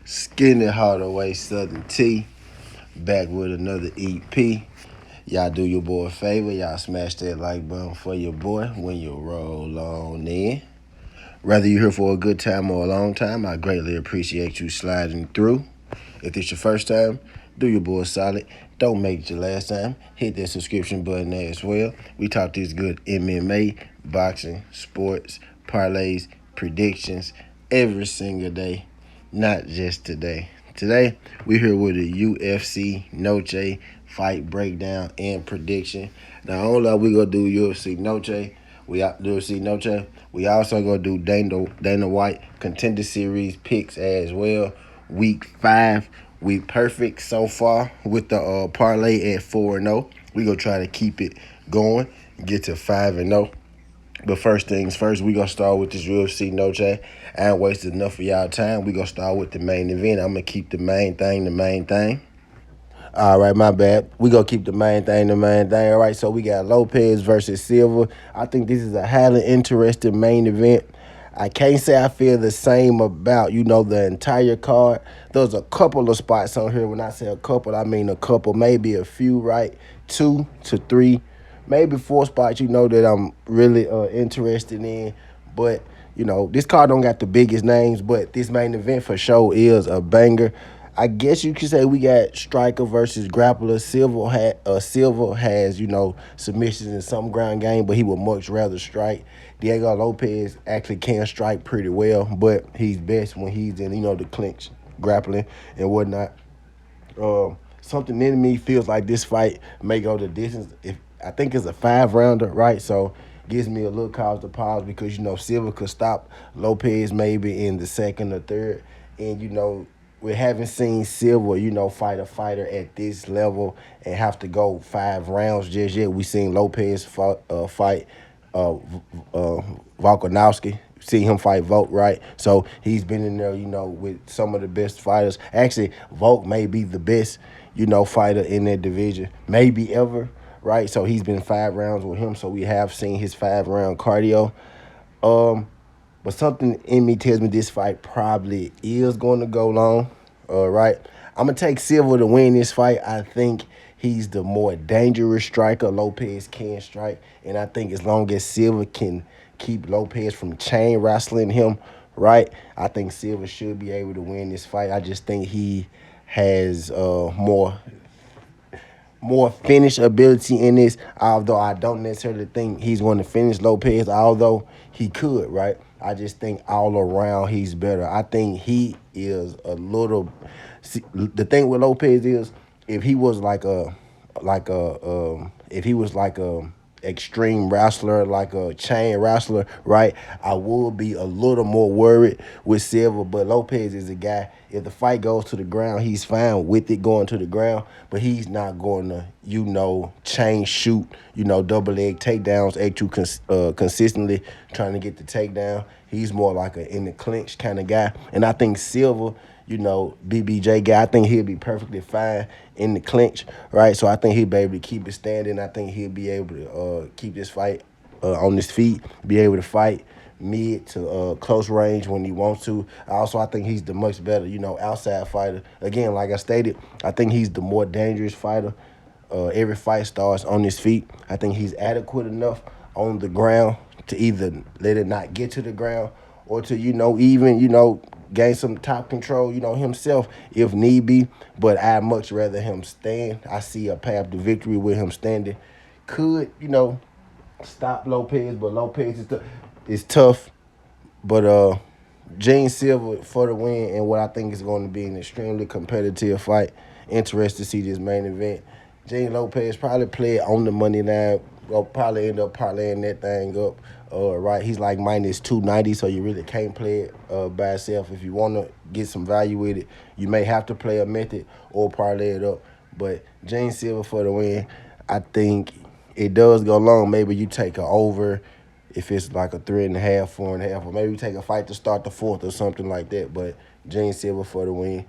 Skinny Hardaway Southern T back with another EP. Y'all do your boy a favor. Y'all smash that like button for your boy when you roll on in. Whether you're here for a good time or a long time, I greatly appreciate you sliding through. If it's your first time, do your boy solid. Don't make it your last time. Hit that subscription button there as well. We talk this good MMA, boxing, sports, parlays, predictions every single day, not just today. Today, we're here with a UFC Noche fight breakdown and prediction. Not only are we going to do UFC Noche, we also gonna do Dana White Contender Series picks as well. Week 5, we perfect so far with the parlay at 4-0. We gonna try to keep it going, get to 5-0. But first things first, we gonna start with this UFC Noche. I ain't wasted enough of y'all time. We gonna start with the main event. I'm gonna keep the main thing the main thing. All right, my bad. We gonna keep the main thing the main thing. All right, so we got Lopes versus Silva. I think this is a highly interesting main event. I can't say I feel the same about, the entire card. There's a couple of spots on here. When I say a couple, I mean a couple, maybe a few, right? 2 to 3, maybe 4 spots, that I'm really interested in. But, this card don't got the biggest names, but this main event for sure is a banger. I guess you could say we got striker versus grappler. Silva has, submissions in some ground game, but he would much rather strike. Diego Lopes actually can strike pretty well, but he's best when he's in, the clinch, grappling and whatnot. Something in me feels like this fight may go the distance. If I think it's a 5-rounder, right? So gives me a little cause to pause because Silva could stop Lopes maybe in the second or third, and we haven't seen Silva, fight a fighter at this level and have to go 5 rounds just yet. We seen Lopes fight Volkanovski. See him fight Volk, right? So he's been in there, with some of the best fighters. Actually, Volk may be the best, fighter in that division, maybe ever, right? So he's been 5 rounds with him. So we have seen his 5-round cardio. But something in me tells me this fight probably is going to go long, right? I'm going to take Silva to win this fight. I think he's the more dangerous striker. Lopes can strike, and I think as long as Silva can keep Lopes from chain wrestling him, right, I think Silva should be able to win this fight. I just think he has more finish ability in this, although I don't necessarily think he's going to finish Lopes, although he could, right? I just think all around he's better. I think he is a little. See, the thing with Lopes is if he was if he was like a extreme wrestler, like a chain wrestler, right? I would be a little more worried with Silva, but Lopes is a guy. If the fight goes to the ground, he's fine with it going to the ground, but he's not going to, chain shoot, double leg takedowns at you consistently trying to get the takedown. He's more like a in the clinch kind of guy, and I think Silva, BBJ guy, I think he'll be perfectly fine in the clinch, right? So I think he'll be able to keep it standing. I think he'll be able to keep this fight on his feet, be able to fight mid to close range when he wants to. I think he's the much better, outside fighter. Again, like I stated, I think he's the more dangerous fighter. Every fight starts on his feet. I think he's adequate enough on the ground to either let it not get to the ground or to, even, gain some top control, himself if need be. But I'd much rather him stand. I see a path to victory with him standing. Could, stop Lopes, but Lopes is tough. But Gene Silva for the win and what I think is going to be an extremely competitive fight. Interested to see this main event. Gene Lopes probably play on the money line. Will probably end up parlaying that thing up. Right, he's like minus 290, so you really can't play it by itself. If you want to get some value with it, you may have to play a method or parlay it up. But Gene Silva for the win. I think it does go long. Maybe you take a over if it's like a 3.5, 4.5, or maybe you take a fight to start the fourth or something like that. But Gene Silva for the win,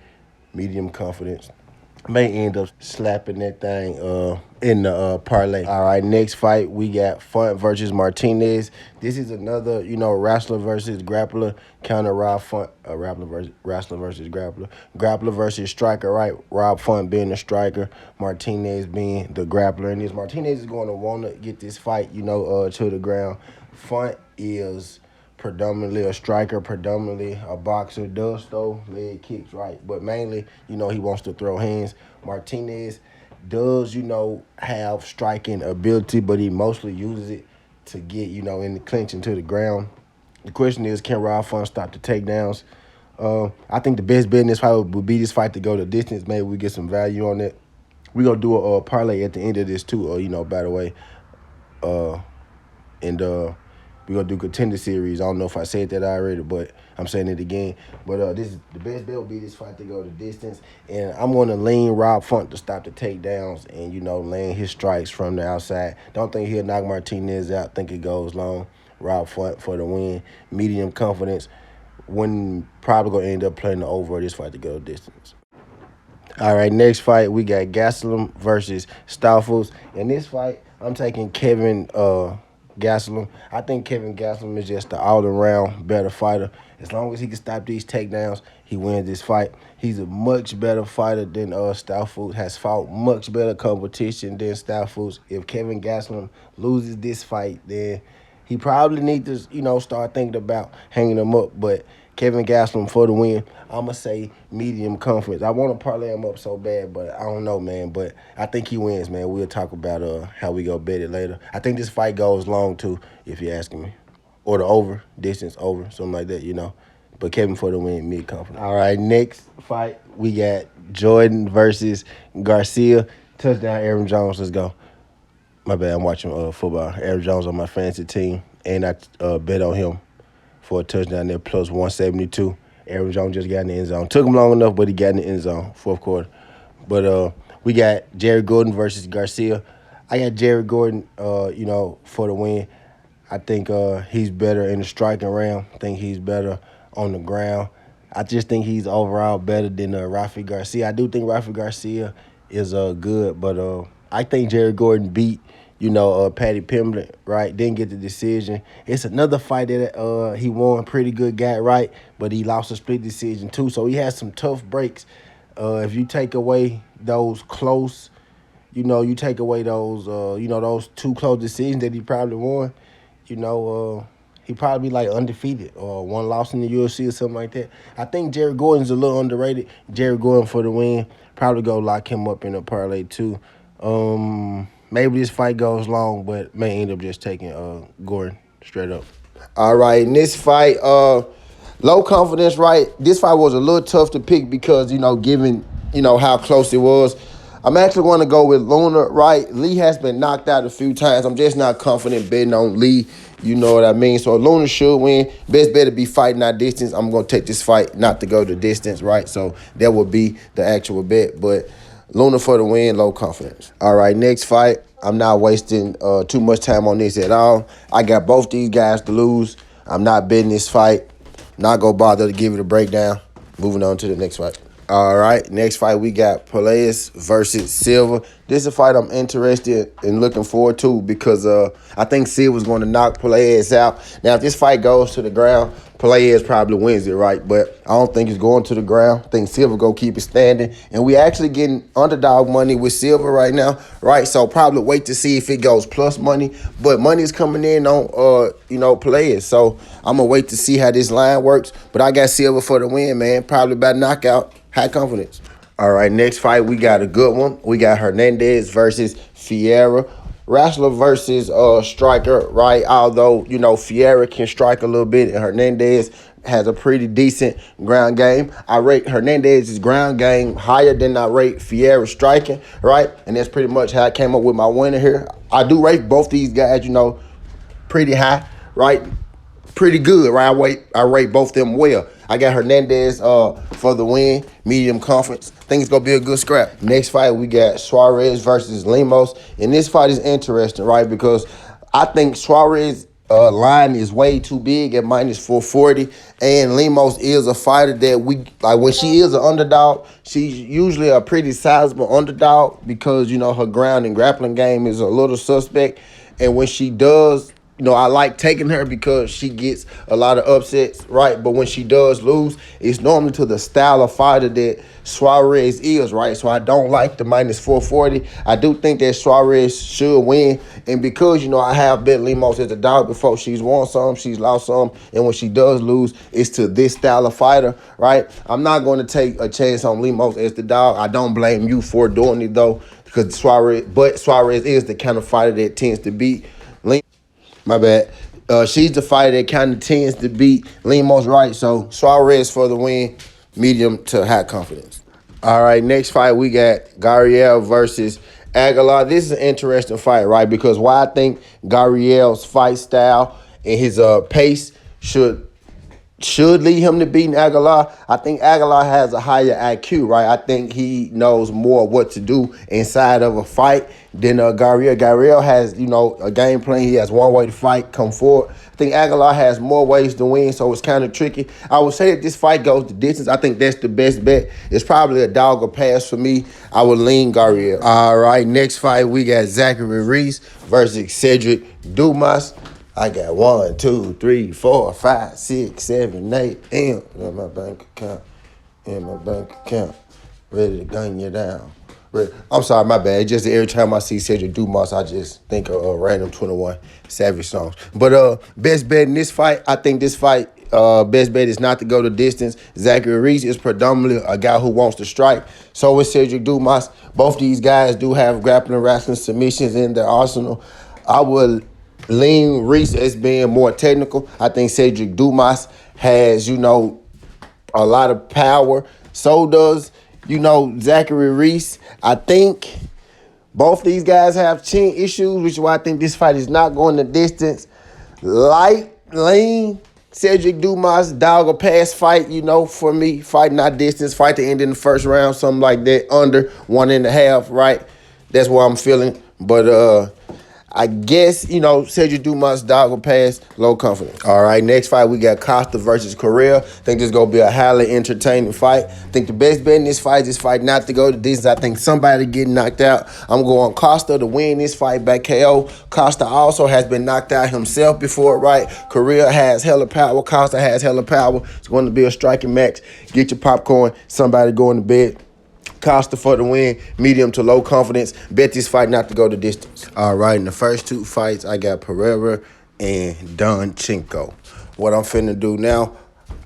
medium confidence. may end up slapping that thing in the parlay. All right, next fight we got Font versus Martinez. This is another, wrestler versus grappler, counter Rob Font, wrestler versus grappler, grappler versus striker, right? Rob Font being the striker, Martinez being the grappler. And this Martinez is going to want to get this fight, to the ground. Font is predominantly a striker, predominantly a boxer, does throw leg kicks, right? But mainly, he wants to throw hands. Martinez does, have striking ability, but he mostly uses it to get, in the clinch into the ground. The question is, can Rob Font stop the takedowns? I think the best bet in this fight would be this fight to go the distance. Maybe we get some value on it. We're going to do a parlay at the end of this too, by the way. And we're going to do Contender series. I don't know if I said that already, but I'm saying it again. But this is the best bet will be this fight to go the distance. And I'm going to lean Rob Font to stop the takedowns and, land his strikes from the outside. Don't think he'll knock Martinez out. Think it goes long. Rob Font for the win. Medium confidence. Probably going to end up playing the over this fight to go the distance. All right, next fight, we got Gastelum versus Stoffels. In this fight, I'm taking Kevin Gastelum. I think Kevin Gastelum is just the all-around better fighter. As long as he can stop these takedowns, he wins this fight. He's a much better fighter than Stoffels, has fought much better competition than Stoffels. If Kevin Gastelum loses this fight, then he probably needs to, start thinking about hanging him up. But Kevin Gastelum for the win. I'm going to say medium confidence. I want to parlay him up so bad, but I don't know, man. But I think he wins, man. We'll talk about how we go bet it later. I think this fight goes long, too, if you're asking me. Or the over, distance over, something like that, But Kevin for the win, mid confidence. All right, next fight, we got Jordan versus Garcia. Touchdown, Aaron Jones. Let's go. My bad, I'm watching football. Aaron Jones on my fantasy team, and I bet on him for a touchdown there, plus 172. Aaron Jones just got in the end zone. Took him long enough, but he got in the end zone, fourth quarter. But we got Jared Gordon versus Garcia. I got Jared Gordon, for the win. I think he's better in the striking round. I think he's better on the ground. I just think he's overall better than Rafi Garcia. I do think Rafi Garcia is good, but I think Jared Gordon beat Patty Pimblett, right? Didn't get the decision. It's another fight that he won, pretty good guy, right? But he lost a split decision too. So he has some tough breaks. If you take away those close, you take away those, those two close decisions that he probably won, he probably like undefeated or one loss in the UFC or something like that. I think Jared Gordon's a little underrated. Jared Gordon for the win. Probably go lock him up in a parlay too. Maybe this fight goes long, but may end up just taking Gordon straight up. All right, in this fight, low confidence, right? This fight was a little tough to pick because, given, how close it was. I'm actually going to go with Luna, right? Lee has been knocked out a few times. I'm just not confident betting on Lee. You know what I mean? So Luna should win. Best bet to be fighting our distance. I'm going to take this fight not to go the distance, right? So that would be the actual bet. But Luna for the win, low confidence. All right, next fight. I'm not wasting too much time on this at all. I got both these guys to lose. I'm not betting this fight. Not going to bother to give it a breakdown. Moving on to the next fight. All right, next fight we got Parlay versus Silva. This is a fight I'm interested in looking forward to because I think Silva's going to knock Parlay out. Now, if this fight goes to the ground, Parlay probably wins it, right? But I don't think it's going to the ground. I think Silva going to keep it standing. And we actually getting underdog money with Silva right now, right? So probably wait to see if it goes plus money. But money is coming in on, players. So I'm going to wait to see how this line works. But I got Silva for the win, man. Probably by knockout. High confidence. All right, next fight, we got a good one. We got Hernandez versus Fiera. Wrestler versus striker, right? Although, Fiera can strike a little bit and Hernandez has a pretty decent ground game. I rate Hernandez's ground game higher than I rate Fiera's striking, right? And that's pretty much how I came up with my winner here. I do rate both these guys, pretty high, right? Pretty good, right? I rate both them well. I got Hernandez for the win, medium confidence. Think it's going to be a good scrap. Next fight, we got Suarez versus Lemos. And this fight is interesting, right? Because I think Suarez line is way too big at -440, and Lemos is a fighter that we like. When she is an underdog, she's usually a pretty sizable underdog because her ground and grappling game is a little suspect, and when she does, I like taking her because she gets a lot of upsets, right? But when she does lose, it's normally to the style of fighter that Suarez is, right? So I don't like the -440. I do think that Suarez should win. And because, I have bet Lemos as a dog before, she's won some, she's lost some. And when she does lose, it's to this style of fighter, right? I'm not going to take a chance on Lemos as the dog. I don't blame you for doing it, though, because Suarez is the kind of fighter that tends to beat Lemos. My bad. She's the fighter that kind of tends to beat Lemos, right? So Suarez for the win, medium to high confidence. All right, next fight we got Gariel versus Aguilar. This is an interesting fight, right? Because why I think Gariel's fight style and his pace should lead him to beating Aguilar. I think Aguilar has a higher IQ, right? I think he knows more what to do inside of a fight than Gariel. Gariel has, a game plan. He has one way to fight, come forward. I think Aguilar has more ways to win, so it's kind of tricky. I would say that this fight goes the distance. I think that's the best bet. It's probably a dog or pass for me. I would lean Gariel. All right, next fight we got Zachary Reese versus Cedric Dumas. I got 1, 2, 3, 4, 5, 6, 7, 8 in my bank account. In my bank account. Ready to gun you down. I'm sorry, my bad. Just every time I see Cedric Dumas, I just think of random 21 Savage songs. But best bet in this fight, I think this fight, best bet is not to go the distance. Zachary Reese is predominantly a guy who wants to strike. So is Cedric Dumas. Both these guys do have grappling, wrestling, submissions in their arsenal. I would lean Reese as being more technical. I think Cedric Dumas has, a lot of power. So does, Zachary Reese. I think both these guys have chin issues, which is why I think this fight is not going the distance. Light, lean, Cedric Dumas, dog or pass fight, for me. Fight not distance, fight to end in the first round, something like that, under 1.5, right? That's what I'm feeling. But I guess, Cedric Dumas, dog or pass, low confidence. All right, next fight, we got Costa versus Correa. I think this is going to be a highly entertaining fight. I think the best bet in this fight not to go to distance. I think somebody getting knocked out. I'm going Costa to win this fight by KO. Costa also has been knocked out himself before, right? Correa has hella power. Costa has hella power. It's going to be a striking match. Get your popcorn. Somebody going to bed. Costa for the win, medium to low confidence. Bet this fight not to go the distance. All right, in the first two fights, I got Pereira and Donchenko. What I'm finna do now,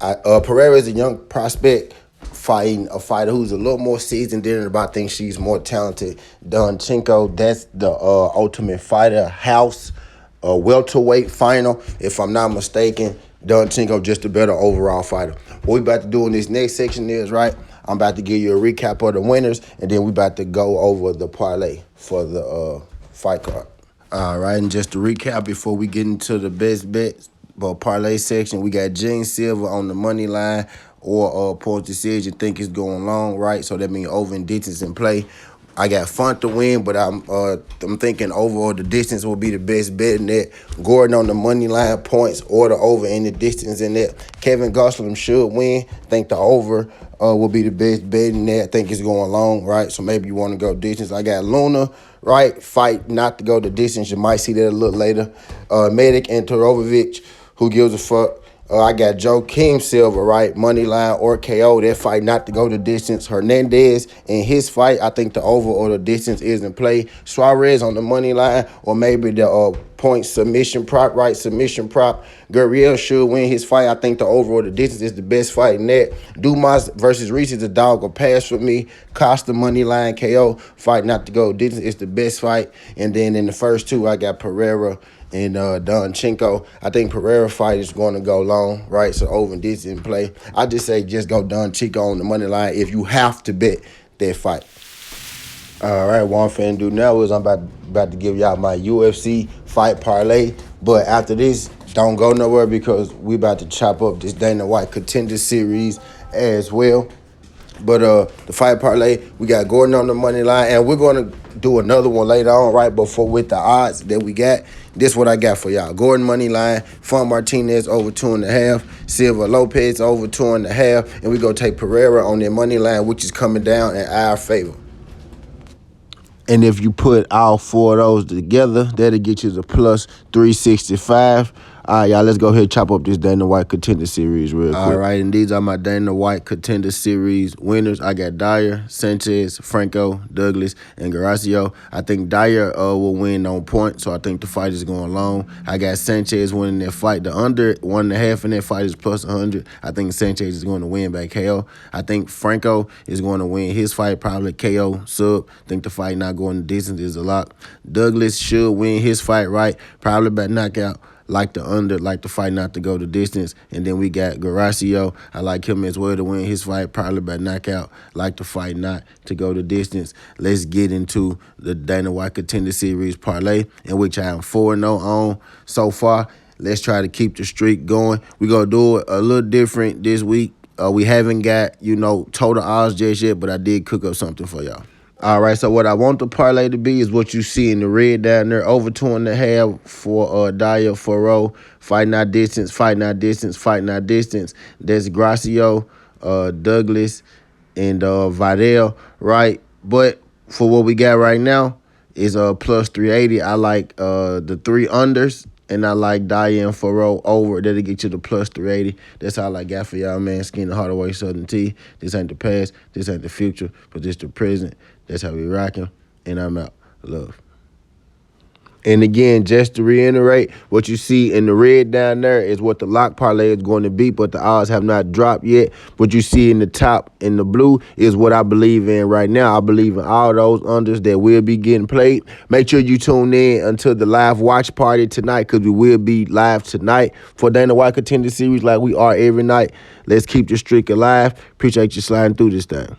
Pereira is a young prospect fighting a fighter who's a little more seasoned than her, but I think she's more talented. Donchenko, that's the Ultimate Fighter house welterweight final, if I'm not mistaken. Donchenko just a better overall fighter. What we about to do in this next section is, right, I'm about to give you a recap of the winners, and then we about to go over the parlay for the fight card. All right, and just to recap before we get into the best bets, but parlay section, we got Silva on the money line or post decision. Think it's going long, right? So that means over and distance in play. I got Font to win, but I'm thinking over or the distance will be the best bet in that. Gordon on the money line points or the over and the distance in that. Kevin Gosselin should win. Think the over will be the best bet in that. I think it's going long, right? So maybe you want to go distance. I got Luna, right? Fight not to go the distance. You might see that a little later. Medic and Torovic, who gives a fuck? I got Joaquim Silva, right? Money line or KO. That fight not to go the distance. Hernandez in his fight, I think the over or the distance is in play. Suarez on the money line or maybe the point submission prop, right? Submission prop. Gurriel should win his fight. I think the over or the distance is the best fight in that. Dumas versus Reese is a dog or pass for me. Costa money line KO. Fight not to go distance is the best fight. And then in the first two, I got Pereira and Donchenko. I think Pereira fight is going to go long, right? So over and distance in play. I just say just go Donchenko on the money line if you have to bet that fight. All right, what I'm finna do now is I'm about to give y'all my UFC fight parlay. But after this, don't go nowhere because we about to chop up this Dana White Contender series as well. But the fight parlay, we got Gordon on the money line, and we're gonna do another one later on, right before with the odds that we got. This what I got for y'all. Gordon money line, Fun Martinez over 2.5, Silva Lopes over 2.5, and we gonna take Pereira on their money line, which is coming down in our favor. And if you put all 4 of those together, that'll get you the plus 365. All right, y'all, let's go ahead and chop up this Dana White Contender Series real quick. All right, and these are my Dana White Contender Series winners. I got Dyer, Sanchez, Franco, Douglas, and Garcia. I think Dyer will win on point, so I think the fight is going long. I got Sanchez winning that fight. The under 1.5 in that fight is plus 100. I think Sanchez is going to win by KO. I think Franco is going to win his fight, probably KO sub. I think the fight not going the distance is a lock. Douglas should win his fight, right? Probably by knockout. Like the under, like the fight not to go the distance. And then we got Garcia. I like him as well to win his fight, probably by knockout. Like the fight not to go the distance. Let's get into the Dana White Contender Series parlay, in which I am 4-0 on so far. Let's try to keep the streak going. We're going to do it a little different this week. We haven't got, total odds just yet, but I did cook up something for y'all. All right, so what I want the parlay to be is what you see in the red down there, over 2.5 for Dyer, Furrow, fight not distance, fight not distance, fight not distance. That's Gracio, Douglas, and Vidal, right? But for what we got right now is plus 380. I like the 3 unders, and I like Dyer and Furrow over. That'll get you the plus 380. That's all I got for y'all, man. Skin the Hardaway Southern Tea. This ain't the past. This ain't the future, but this the present. That's how we rocking, and I'm out. Love. And again, just to reiterate, what you see in the red down there is what the lock parlay is going to be, but the odds have not dropped yet. What you see in the top in the blue is what I believe in right now. I believe in all those unders that will be getting played. Make sure you tune in until the live watch party tonight, because we will be live tonight for Dana White Contender Series like we are every night. Let's keep the streak alive. Appreciate you sliding through this thing.